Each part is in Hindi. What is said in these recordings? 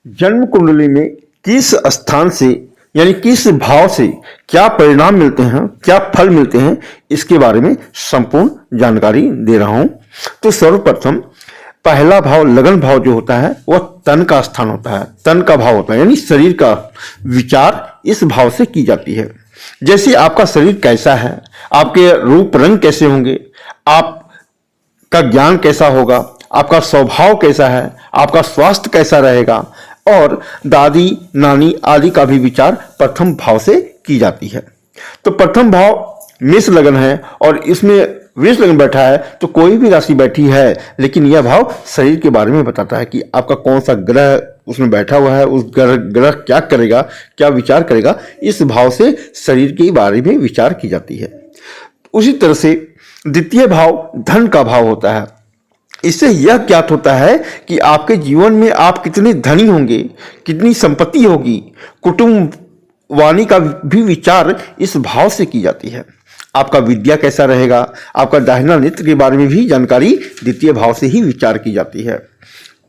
जन्म कुंडली में किस स्थान से यानी किस भाव से क्या परिणाम मिलते हैं, क्या फल मिलते हैं, इसके बारे में संपूर्ण जानकारी दे रहा हूं। तो सर्वप्रथम पहला भाव लगन भाव जो होता है वह तन का स्थान होता है, तन का भाव होता है, यानी शरीर का विचार इस भाव से की जाती है। जैसे आपका शरीर कैसा है, आपके रूप रंग कैसे होंगे, आपका ज्ञान कैसा होगा, आपका स्वभाव कैसा है, आपका स्वास्थ्य कैसा रहेगा, और दादी नानी आदि का भी विचार प्रथम भाव से की जाती है। तो प्रथम भाव मेष लगन है और इसमें वृष लगन बैठा है, तो कोई भी राशि बैठी है, लेकिन यह भाव शरीर के बारे में बताता है कि आपका कौन सा ग्रह उसमें बैठा हुआ है, उस ग्रह क्या करेगा, क्या विचार करेगा। इस भाव से शरीर के बारे में विचार की जाती है। उसी तरह से द्वितीय भाव धन का भाव होता है। इससे यह ज्ञात होता है कि आपके जीवन में आप कितने धनी होंगे, कितनी संपत्ति होगी। कुटुंब वाणी का भी विचार इस भाव से की जाती है। आपका विद्या कैसा रहेगा, आपका दाहिना नेत्र के बारे में भी जानकारी द्वितीय भाव से ही विचार की जाती है।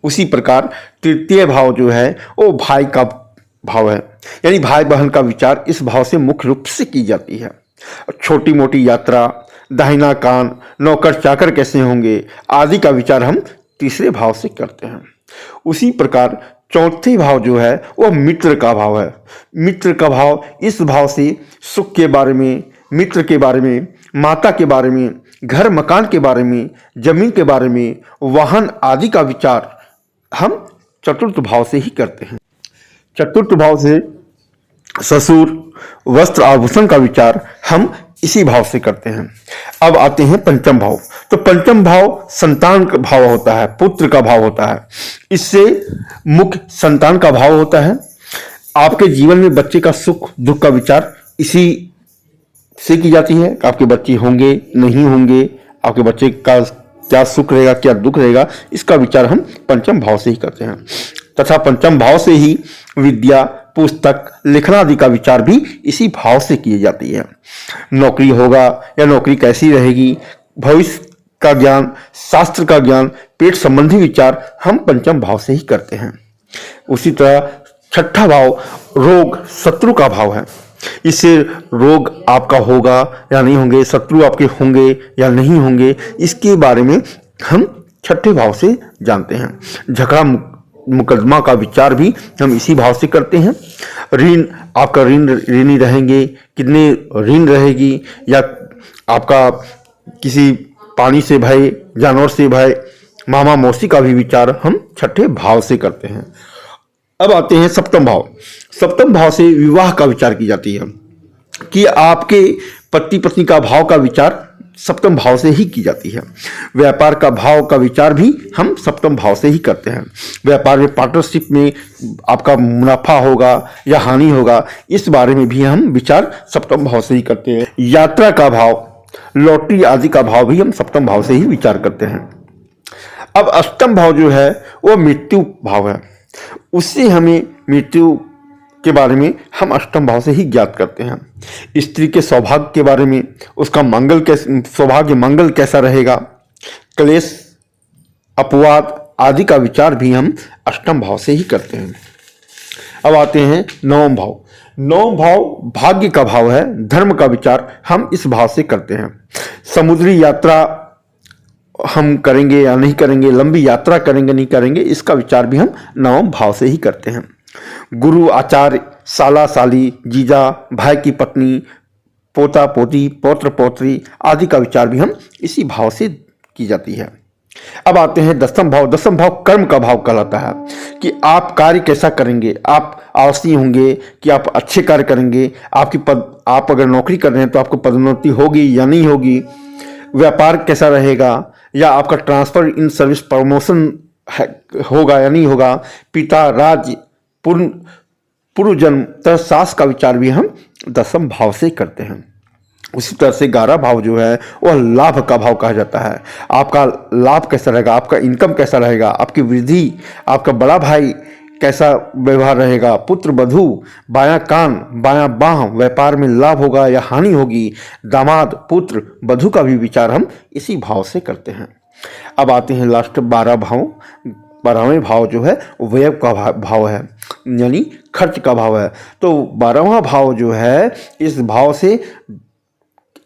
उसी प्रकार तृतीय भाव जो है वो भाई का भाव है, यानी भाई बहन का विचार इस भाव से मुख्य रूप से की जाती है। छोटी मोटी यात्रा, दाहिना कान, नौकर चाकर कैसे होंगे आदि का विचार हम तीसरे भाव से करते हैं। उसी प्रकार चौथे भाव जो है वह मित्र का भाव है। मित्र का भाव इस भाव से सुख के बारे में, मित्र के बारे में, माता के बारे में, घर मकान के बारे में, जमीन के बारे में, वाहन आदि का विचार हम चतुर्थ भाव से ही करते हैं। चतुर्थ भाव से ससुर, वस्त्र आभूषण का विचार हम इसी भाव से करते हैं। अब आते हैं पंचम भाव। तो पंचम भाव संतान का भाव होता है, पुत्र का भाव होता है। इससे मुख्य संतान का भाव होता है। आपके जीवन में बच्चे का सुख दुख का विचार इसी से की जाती है। आपके बच्चे होंगे नहीं होंगे, आपके बच्चे का क्या सुख रहेगा क्या दुख रहेगा, इसका विचार हम पंचम भाव से ही करते हैं। तथा पंचम भाव से ही विद्या, पुस्तक, लिखना आदि का विचार भी इसी भाव से की जाती है। नौकरी होगा या नौकरी कैसी रहेगी, भविष्य का ज्ञान, शास्त्र का ज्ञान, पेट संबंधी विचार हम पंचम भाव से ही करते हैं। उसी तरह छठा भाव रोग शत्रु का भाव है। इससे रोग आपका होगा या नहीं होंगे, शत्रु आपके होंगे या नहीं होंगे, इसके बारे में हम छठे भाव से जानते हैं। झगड़ा मुकदमा का विचार भी हम इसी भाव से करते हैं। ऋण, आपका ऋणी रहेंगे, कितने ऋण रहेगी, या आपका किसी पानी से भय, जानवर से भय, मामा मौसी का भी विचार हम छठे भाव से करते हैं। अब आते हैं सप्तम भाव। सप्तम भाव से विवाह का विचार की जाती है कि आपके पति पत्नी का भाव का विचार सप्तम भाव से ही की जाती है। व्यापार का भाव का विचार भी हम सप्तम भाव से ही करते हैं। व्यापार में पार्टनरशिप में आपका मुनाफा होगा या हानि होगा, इस बारे में भी हम विचार सप्तम भाव से ही करते हैं। यात्रा का भाव, लॉटरी आदि का भाव भी हम सप्तम भाव से ही विचार करते हैं। अब अष्टम भाव जो है वो मृत्यु भाव है। उससे हमें मृत्यु के बारे में हम अष्टम भाव से ही ज्ञात करते हैं। स्त्री के सौभाग्य के बारे में, उसका मंगल कैसे, सौभाग्य मंगल कैसा रहेगा, क्लेश अपवाद आदि का विचार भी हम अष्टम भाव से ही करते हैं। अब आते हैं नवम भाव। नवम भाव भाग्य का भाव है। धर्म का विचार हम इस भाव से करते हैं। समुद्री यात्रा हम करेंगे या नहीं करेंगे, लंबी यात्रा करेंगे नहीं करेंगे, इसका विचार भी हम नवम भाव से ही करते हैं। गुरु, आचार्य, साला साली, जीजा, भाई की पत्नी, पोता पोती, पौत्र पौत्री आदि का विचार भी हम इसी भाव से की जाती है। अब आते हैं दसम भाव। दसम भाव कर्म का भाव कहलाता है कि आप कार्य कैसा करेंगे, आप आलसी होंगे कि आप अच्छे कार्य करेंगे, आप अगर नौकरी कर रहे हैं तो आपको पदोन्नति होगी या नहीं होगी, व्यापार कैसा रहेगा, या आपका ट्रांसफर इन सर्विस प्रमोशन होगा या नहीं होगा, पिता, राज्य, पूर्व जन्म तथा सास का विचार भी हम दसम भाव से करते हैं। उसी तरह से 11 भाव जो है वह लाभ का भाव कहा जाता है। आपका लाभ कैसा रहेगा, आपका इनकम कैसा रहेगा, आपकी वृद्धि, आपका बड़ा भाई कैसा व्यवहार रहेगा, पुत्र बधू, बायां कान बायां बाह, व्यापार में लाभ होगा या हानि होगी, दामाद पुत्र बधू का भी विचार हम इसी भाव से करते हैं। अब आते हैं लास्ट 12 भाव। 12वें भाव जो है व्यय का भाव है, यानी खर्च का भाव है। तो 12वां भाव जो है, इस भाव से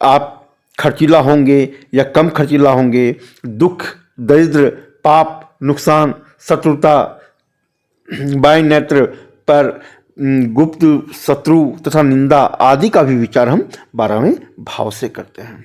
आप खर्चीला होंगे या कम खर्चीला होंगे, दुख, दरिद्र, पाप, नुकसान, शत्रुता, बाएं नेत्र पर गुप्त शत्रु तथा निंदा आदि का भी विचार हम 12वें भाव से करते हैं।